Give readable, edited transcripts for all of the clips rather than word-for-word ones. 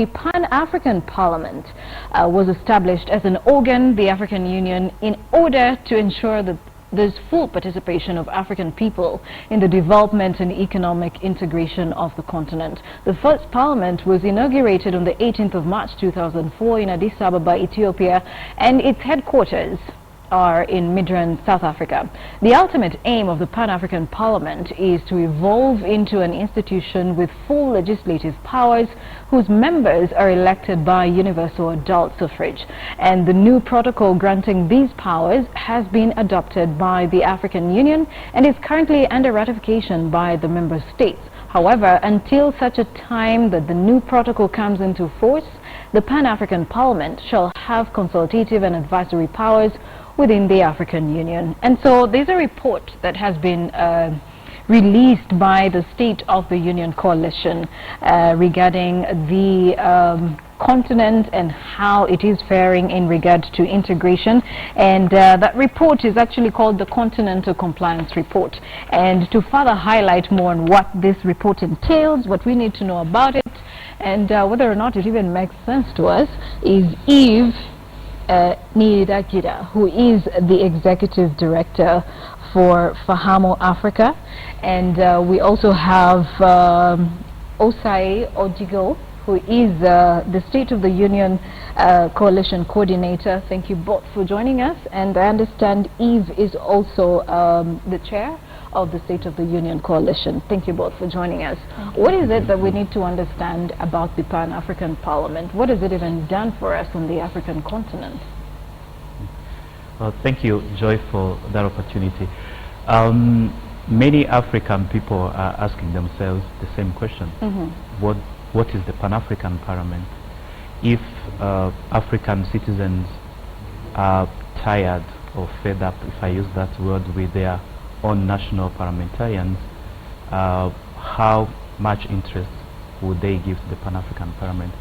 the Pan-African Parliament was established as an organ, the African Union, in order to ensure that there's full participation of African people in the development and economic integration of the continent. The first parliament was inaugurated on the 18th of March 2004 in Addis Ababa, Ethiopia, and its headquarters are in Midrand, South Africa. The ultimate aim of the Pan-African Parliament is to evolve into an institution with full legislative powers whose members are elected by universal adult suffrage. And the new protocol granting these powers has been adopted by the African Union and is currently under ratification by the member states. However, until such a time that the new protocol comes into force, the Pan-African Parliament shall have consultative and advisory powers within the African Union. And so there's a report that has been released by the State of the Union Coalition regarding the continent and how it is faring in regard to integration, and that report is actually called the Continental Compliance Report. And to further highlight more on what this report entails, what we need to know about it, and whether or not it even makes sense to us, is Eve Nidagira, who is the Executive Director for Fahamo Africa. And we also have Osai Odigo, who is the State of the Union Coalition Coordinator. Thank you both for joining us. And I understand Eve is also the Chair of the State of the Union Coalition. Thank you both for joining us. What is it that we need to understand about the Pan-African Parliament? What has it even done for us on the African continent? Well, thank you, Joy, for that opportunity. Many African people are asking themselves the same question. What is the Pan-African Parliament? If African citizens are tired or fed up, if I use that word, with their own national parliamentarians, how much interest would they give to the Pan-African Parliament?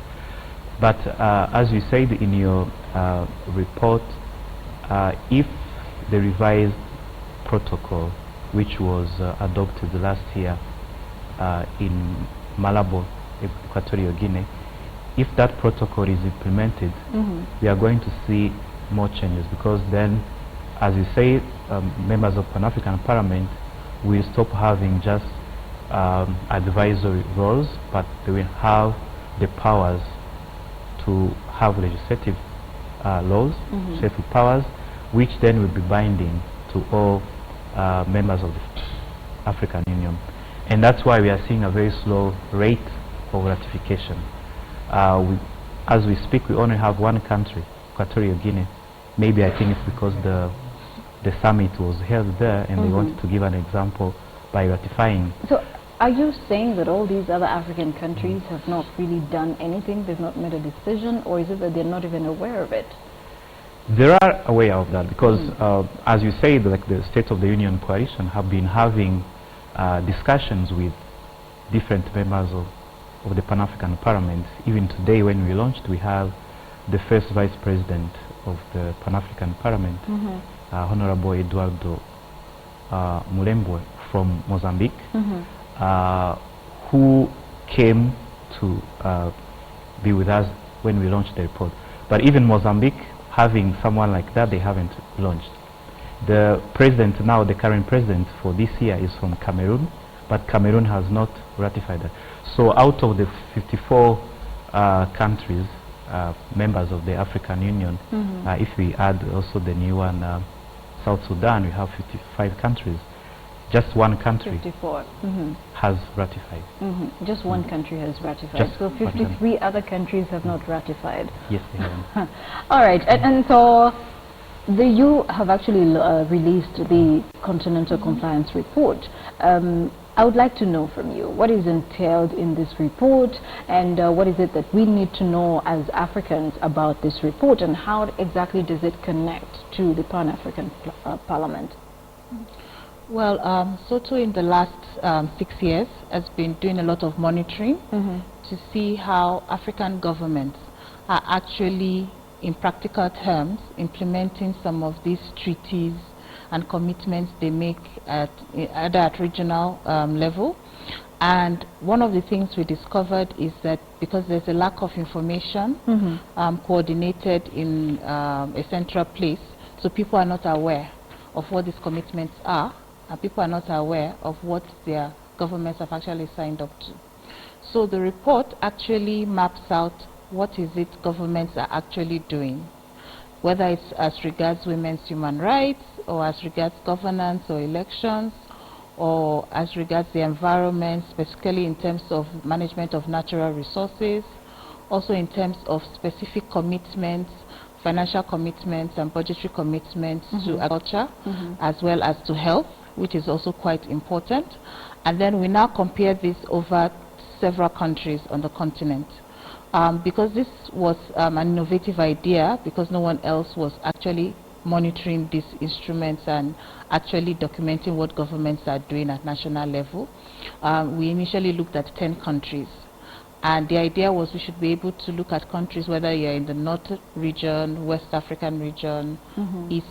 But as you said in your report, if the revised protocol, which was adopted last year in Malabo, Equatorial Guinea, if that protocol is implemented, we are going to see more changes, because then, as you say, members of Pan-African Parliament will stop having just advisory roles, but they will have the powers to have legislative laws, legislative powers, which then will be binding to all members of the African Union. And that's why we are seeing a very slow rate of ratification. As we speak, we only have one country, Equatorial Guinea. Maybe I think it's because the summit was held there and they wanted to give an example by ratifying. So are you saying that all these other African countries have not really done anything? They've not made a decision? Or is it that they're not even aware of it? They are aware of that, because as you say, like the State of the Union Coalition have been having discussions with different members of the Pan-African Parliament. Even today, when we launched, we have the first Vice President of the Pan-African Parliament, Honorable Eduardo Mulembwe from Mozambique, who came to be with us when we launched the report. But even Mozambique, having someone like that, they haven't launched. The president now, the current president for this year, is from Cameroon, but Cameroon has not ratified that. So out of the 54 countries, members of the African Union, if we add also the new one, South Sudan, we have 55 countries. Just one country 54. has ratified. Just one country has ratified. So 53 other countries have not ratified. Yes, they haven't. All right, and so you have actually released the Continental Compliance Report. I would like to know from you what is entailed in this report, and what is it that we need to know as Africans about this report, and how exactly does it connect to the Pan-African Parliament? Well, SOTU in the last 6 years has been doing a lot of monitoring to see how African governments are actually, in practical terms, implementing some of these treaties and commitments they make at either at regional level And one of the things we discovered is that because there's a lack of information coordinated in a central place, so people are not aware of what these commitments are, and people are not aware of what their governments have actually signed up to. So the report actually maps out what is it governments are actually doing, whether it's as regards women's human rights, or as regards governance or elections, or as regards the environment, specifically in terms of management of natural resources, also in terms of specific commitments, financial commitments and budgetary commitments to agriculture, as well as to health, which is also quite important. And then we now compare this over several countries on the continent. Because this was an innovative idea, because no one else was actually monitoring these instruments and actually documenting what governments are doing at national level. We initially looked at 10 countries. And the idea was we should be able to look at countries, whether you're in the North region, West African region, East,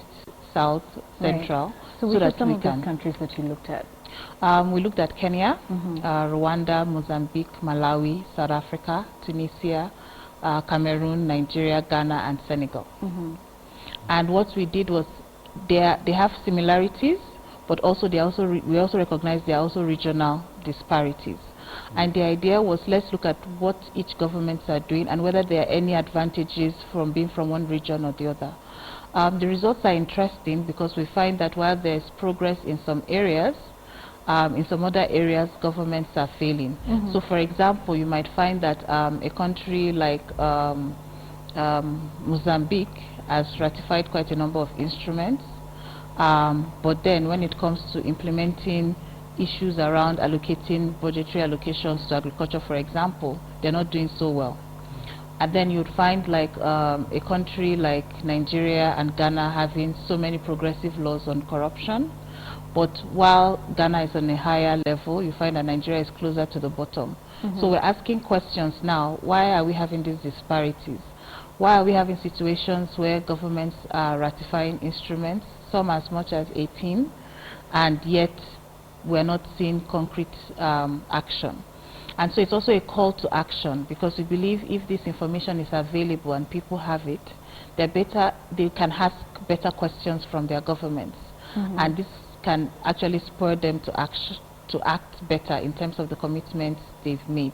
South, Central. Right. So which are some of those countries that you looked at? We looked at Kenya, Rwanda, Mozambique, Malawi, South Africa, Tunisia, Cameroon, Nigeria, Ghana, and Senegal. And what we did was they have similarities, but also we also recognize there are also regional disparities. And the idea was, let's look at what each governments are doing and whether there are any advantages from being from one region or the other. The results are interesting because we find that while there's progress in some areas, in some other areas governments are failing. So for example, you might find that a country like Mozambique has ratified quite a number of instruments, but then when it comes to implementing issues around allocating budgetary allocations to agriculture, for example, they're not doing so well. And then you'd find like a country like Nigeria and Ghana having so many progressive laws on corruption, but while Ghana is on a higher level, you find that Nigeria is closer to the bottom. So we're asking questions now, why are we having these disparities? Why are we having situations where governments are ratifying instruments, some as much as 18, and yet we're not seeing concrete action? And so it's also a call to action, because we believe if this information is available and people have it, they can ask better questions from their governments. And this can actually spur them to act better in terms of the commitments they've made.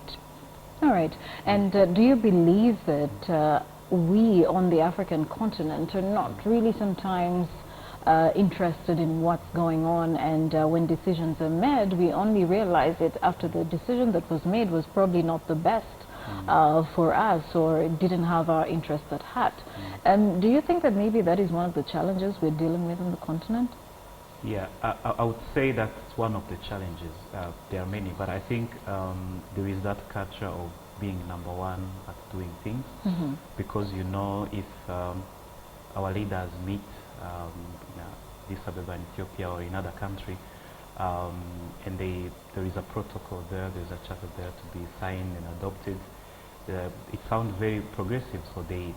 All right. And do you believe that we on the African continent are not really sometimes interested in what's going on, and when decisions are made, we only realize it after the decision that was made was probably not the best for us, or it didn't have our interests at heart? Do you think that maybe that is one of the challenges we're dealing with on the continent? Yeah, I would say that's one of the challenges. There are many, but I think there is that culture of being number one at doing things, because you know, if our leaders meet in Addis Ababa in Ethiopia or in another country, and there is a protocol there, there's a charter there to be signed and adopted, it sounds very progressive, so they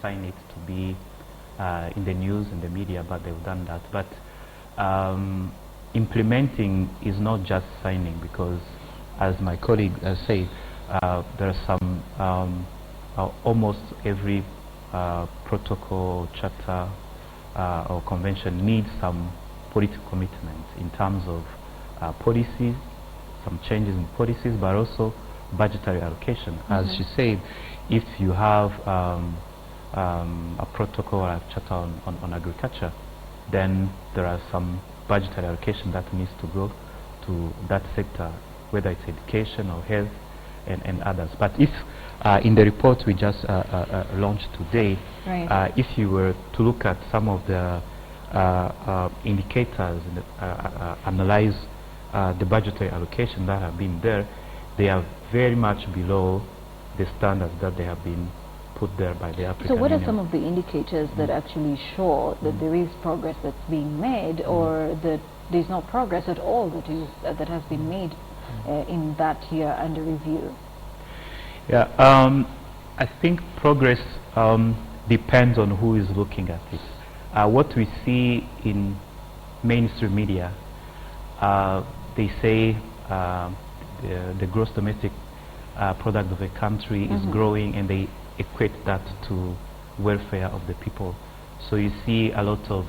sign it to be in the news and the media, but they've done that. But implementing is not just signing, because as my colleague said, there are some almost every protocol, charter or convention needs some political commitment in terms of policies, some changes in policies, but also budgetary allocation. As she said, if you have a protocol or a charter on agriculture, then there are some budgetary allocation that needs to go to that sector, whether it's education or health and others. But if in the report we just launched today, if you were to look at some of the indicators and analyze the budgetary allocation that have been there, they are very much below the standards that they have been put there by the African So what Union. are some of the indicators that actually show that there is progress that's being made, or that there's no progress at all that has been made in that year under review? Yeah, I think progress depends on who is looking at it. What we see in mainstream media, they say the gross domestic product of a country is growing, and they equate that to welfare of the people. So you see a lot of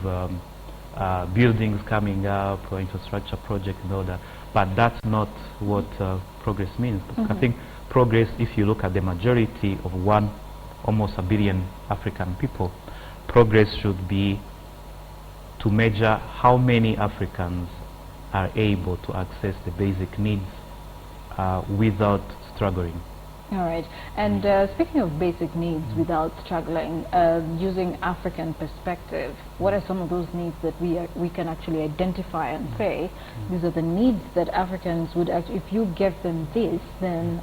buildings coming up, or infrastructure projects and all that, but that's not what progress means. I think progress, if you look at the majority of almost 1 billion African people, progress should be to measure how many Africans are able to access the basic needs without struggling. All right. And speaking of basic needs without struggling, using African perspective, what are some of those needs that we can actually identify and say these are the needs that Africans would actually, if you give them this, then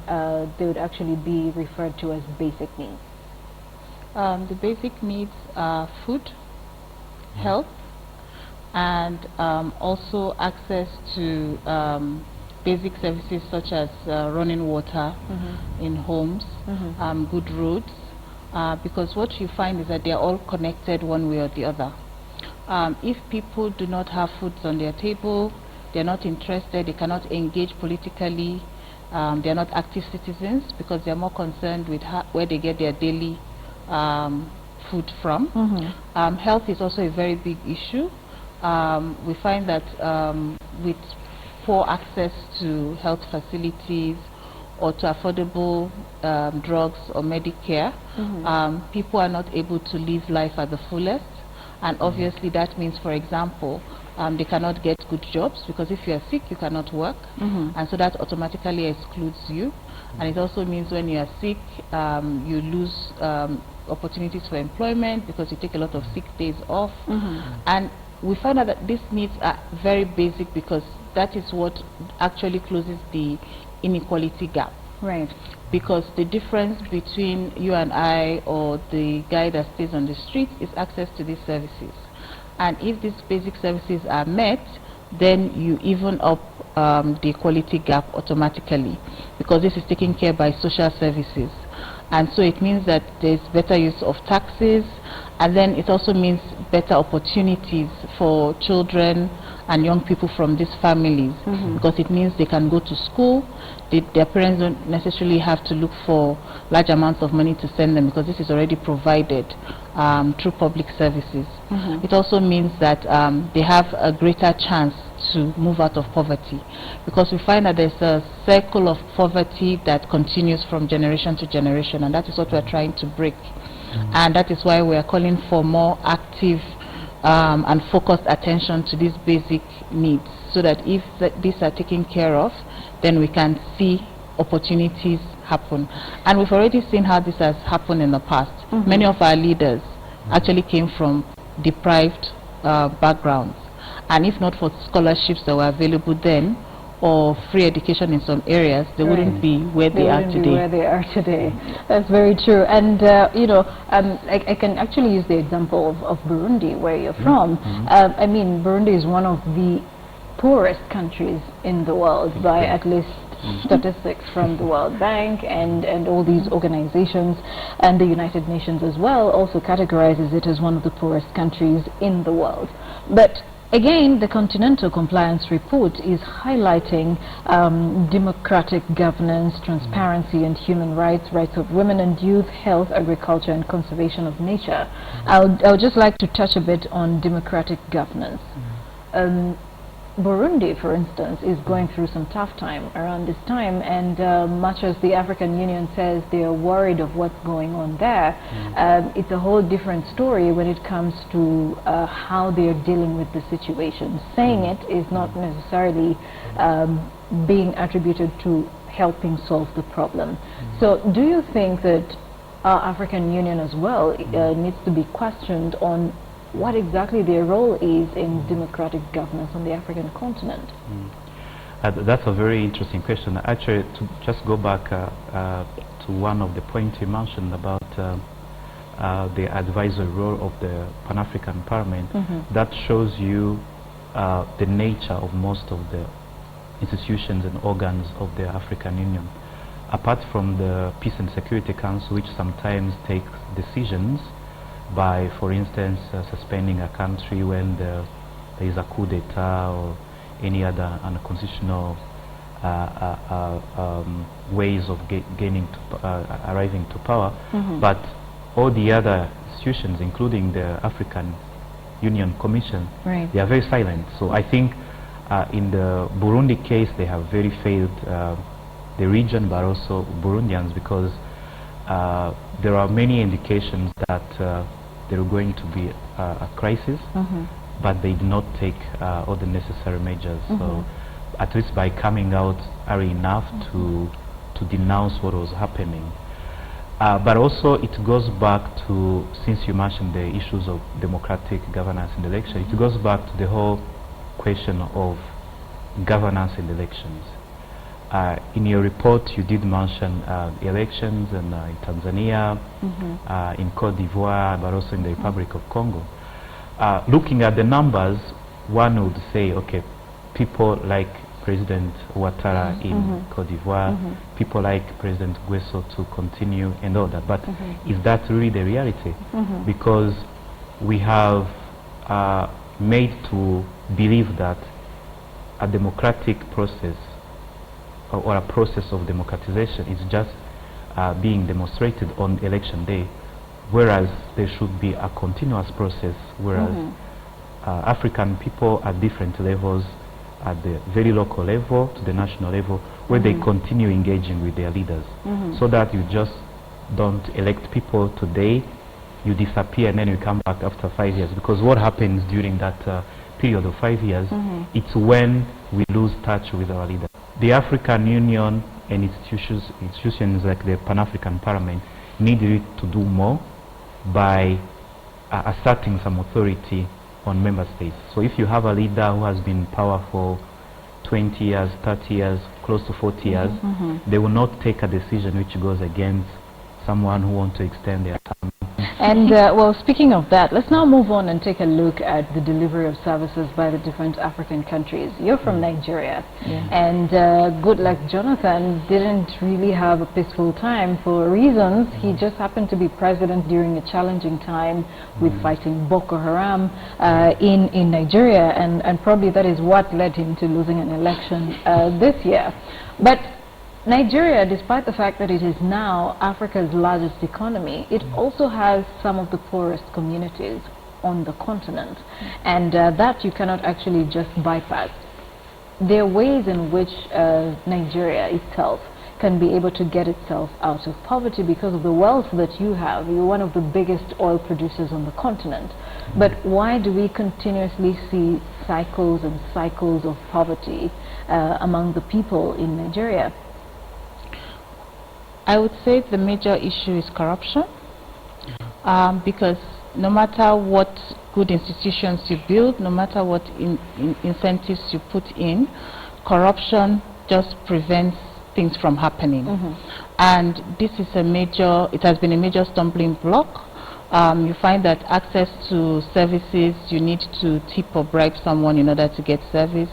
they would actually be referred to as basic needs? The basic needs are food, health, and also access to basic services such as running water in homes, good roads, because what you find is that they are all connected one way or the other. If people do not have food on their table, they are not interested, they cannot engage politically, they are not active citizens because they are more concerned with where they get their daily food from. Health is also a very big issue. We find that with poor access to health facilities or to affordable drugs or Medicare, people are not able to live life at the fullest. And obviously that means, for example, they cannot get good jobs because if you are sick, you cannot work. And so that automatically excludes you. And it also means when you are sick, you lose opportunities for employment because you take a lot of sick days off. And we find out that these needs are very basic because that is what actually closes the inequality gap. Right. Because the difference between you and I or the guy that stays on the street is access to these services. And if these basic services are met, then you even up the equality gap automatically, because this is taken care by social services. And so it means that there's better use of taxes, and then it also means better opportunities for children and young people from these families, because it means they can go to school. Their parents don't necessarily have to look for large amounts of money to send them because this is already provided through public services. It also means that they have a greater chance to move out of poverty, because we find that there's a cycle of poverty that continues from generation to generation, and that is what we're trying to break. And that is why we are calling for more active and focused attention to these basic needs, so that if these are taken care of, then we can see opportunities happen. And we've already seen how this has happened in the past. Many of our leaders actually came from deprived backgrounds, and if not for scholarships that were available then, or free education in some areas, they wouldn't be where they are today. That's very true. And you know, I can actually use the example of Burundi, where you're from. I mean, Burundi is one of the poorest countries in the world by at least statistics from the World Bank and all these organizations, and the United Nations as well also categorizes it as one of the poorest countries in the world. But again, the Continental Compliance Report is highlighting democratic governance, transparency and human rights, rights of women and youth, health, agriculture and conservation of nature. I would just like to touch a bit on democratic governance. Burundi, for instance, is going through some tough time around this time, and much as the African Union says they are worried of what's going on there, it's a whole different story when it comes to how they are dealing with the situation. Saying it is not necessarily being attributed to helping solve the problem. So do you think that our African Union as well needs to be questioned on what exactly their role is in democratic governance on the African continent? That's a very interesting question. Actually, to just go back to one of the points you mentioned about the advisory role of the Pan-African Parliament, that shows you the nature of most of the institutions and organs of the African Union. Apart from the Peace and Security Council, which sometimes takes decisions by, for instance, suspending a country when there is a coup d'etat or any other unconstitutional ways of arriving to power, but all the other institutions, including the African Union Commission, they are very silent. So I think in the Burundi case, they have very failed the region, but also Burundians, because there are many indications that there are going to be a crisis, but they did not take all the necessary measures. So at least by coming out early enough to denounce what was happening. But also it goes back to, since you mentioned the issues of democratic governance in the election, it goes back to the whole question of governance in elections. In your report you did mention elections in Tanzania, in Cote d'Ivoire, but also in the Republic of Congo. Looking at the numbers, one would say, okay, people like President Ouattara in Cote d'Ivoire, people like President Guesso to continue and all that, but is that really the reality? Because we have made to believe that a democratic process or a process of democratization is just being demonstrated on election day, whereas there should be a continuous process, whereas African people at different levels, at the very local level to the national level, where they continue engaging with their leaders, so that you just don't elect people today, you disappear, and then you come back after 5 years. Because what happens during that period of 5 years, it's when we lose touch with our leaders. The African Union and institutions like the Pan-African Parliament need really to do more by asserting some authority on member states. So if you have a leader who has been in power for 20 years, 30 years, close to 40 years, they will not take a decision which goes against someone who wants to extend their term. And well, speaking of that, let's now move on and take a look at the delivery of services by the different African countries. You're from Nigeria, and Goodluck Jonathan didn't really have a peaceful time for reasons. He just happened to be president during a challenging time with fighting Boko Haram in Nigeria, and probably that is what led him to losing an election this year. But Nigeria, despite the fact that it is now Africa's largest economy, it also has some of the poorest communities on the continent, and that you cannot actually just bypass. There are ways in which Nigeria itself can be able to get itself out of poverty because of the wealth that you have. You're one of the biggest oil producers on the continent. But why do we continuously see cycles and cycles of poverty among the people in Nigeria? I would say the major issue is corruption, because no matter what good institutions you build, no matter what incentives you put in, corruption just prevents things from happening. And this is it has been a major stumbling block. You find that access to services, you need to tip or bribe someone in order to get service.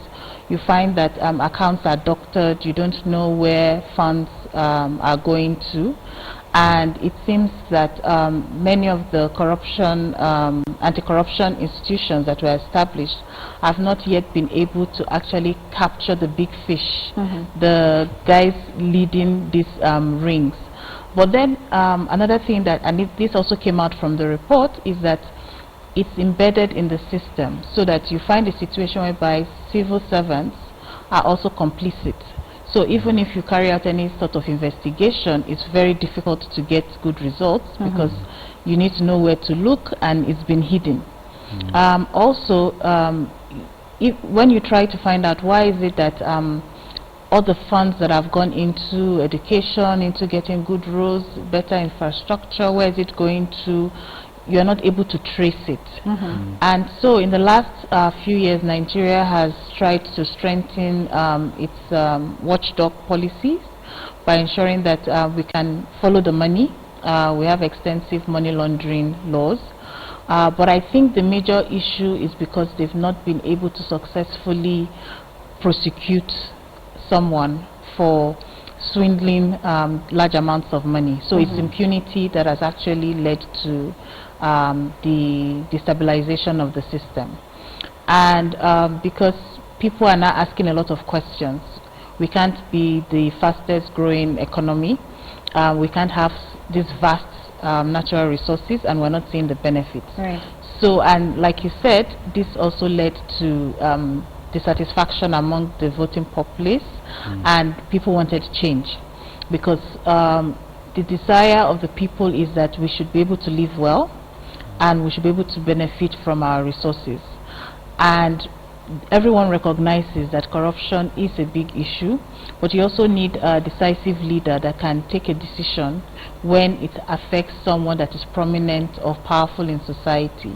You find that accounts are doctored, you don't know where funds are going to, and it seems that many of the anti-corruption institutions that were established have not yet been able to actually capture the big fish, the guys leading these rings. But then another thing that, and this also came out from the report, is that it's embedded in the system, so that you find a situation whereby civil servants are also complicit. So even if you carry out any sort of investigation, it's very difficult to get good results because you need to know where to look, and it's been hidden. Also, when you try to find out why is it that all the funds that have gone into education, into getting good roads, better infrastructure, where is it going to, you're not able to trace it. And so in the last few years, Nigeria has tried to strengthen its watchdog policies by ensuring that we can follow the money. We have extensive money laundering laws. But I think the major issue is because they've not been able to successfully prosecute someone for swindling large amounts of money. So it's impunity that has actually led to the destabilization of the system. And because people are now asking a lot of questions, We can't be the fastest growing economy. We can't have these vast natural resources, and we're not seeing the benefits. Right. So, and like you said, this also led to dissatisfaction among the voting populace, and people wanted change, because the desire of the people is that we should be able to live well, and we should be able to benefit from our resources. And everyone recognizes that corruption is a big issue, but you also need a decisive leader that can take a decision when it affects someone that is prominent or powerful in society.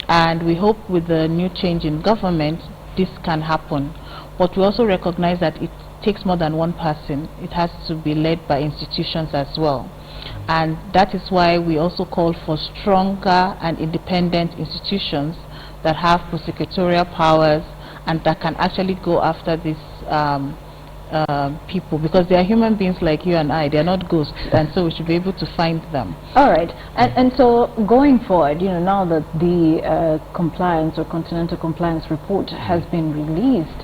And we hope with the new change in government, this can happen. But we also recognize that it takes more than one person. It has to be led by institutions as well. And that is why we also call for stronger and independent institutions that have prosecutorial powers and that can actually go after these people, because they are human beings like you and I. They are not ghosts, and so we should be able to find them. All right, and so going forward, you know, now that the compliance or continental compliance report has been released,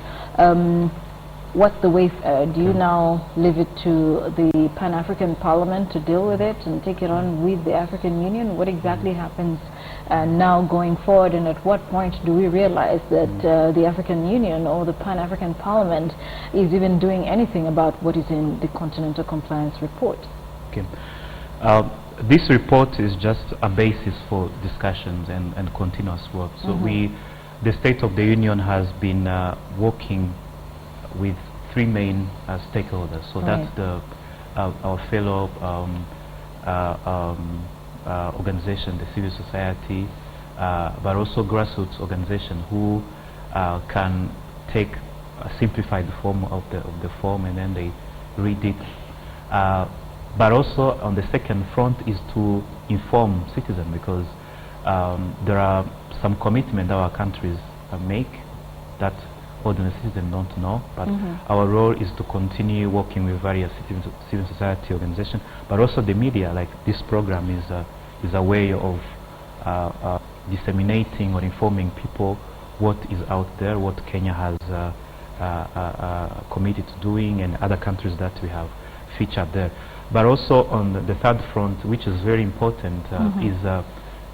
what's the way? Do you now leave it to the Pan-African Parliament to deal with it and take it on with the African Union? What exactly happens now going forward, and at what point do we realize that the African Union or the Pan-African Parliament is even doing anything about what is in the Continental Compliance Report? Okay. This report is just a basis for discussions and continuous work. So the State of the Union has been working with three main stakeholders. So that's our fellow organization, the civil society, but also grassroots organization who can take a simplified form of the form, and then they read it. But also on the second front is to inform citizens, because there are some commitments our countries make that ordinary citizens don't know, but our role is to continue working with various civil society organizations, but also the media. Like this program is a way of disseminating or informing people what is out there, what Kenya has committed to doing, and other countries that we have featured there. But also on the third front, which is very important, is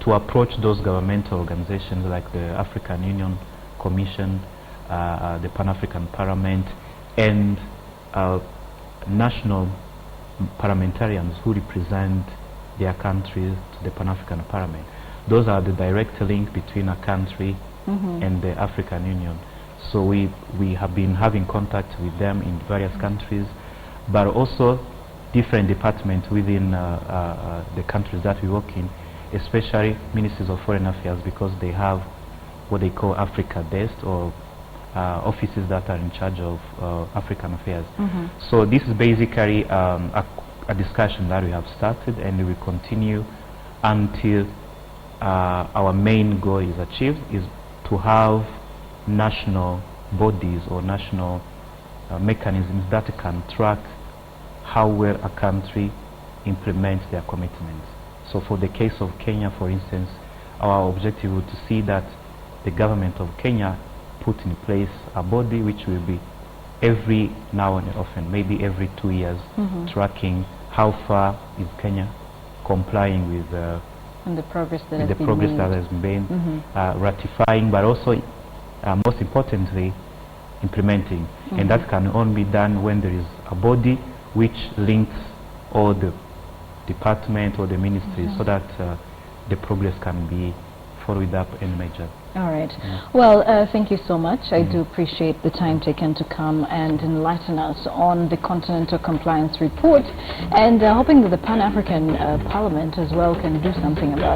to approach those governmental organizations like the African Union Commission, the Pan-African Parliament, and national parliamentarians who represent their countries to the Pan-African Parliament. Those are the direct link between a country and the African Union. So we have been having contact with them in various countries, but also different departments within the countries that we work in, especially ministries of foreign affairs, because they have what they call Africa Desk, or offices that are in charge of African affairs. So this is basically a discussion that we have started, and we will continue until our main goal is achieved, is to have national bodies or national mechanisms that can track how well a country implements their commitments. So for the case of Kenya, for instance, our objective was to see that the government of Kenya put in place a body which will be every now and often, maybe every 2 years, tracking how far is Kenya complying with and the progress that has been made, ratifying, but also most importantly implementing. And that can only be done when there is a body which links all the department or the ministries, so that the progress can be followed up and measured. All right. Well, thank you so much. I do appreciate the time taken to come and enlighten us on the Continental Compliance Report, and hoping that the Pan-African Parliament as well can do something about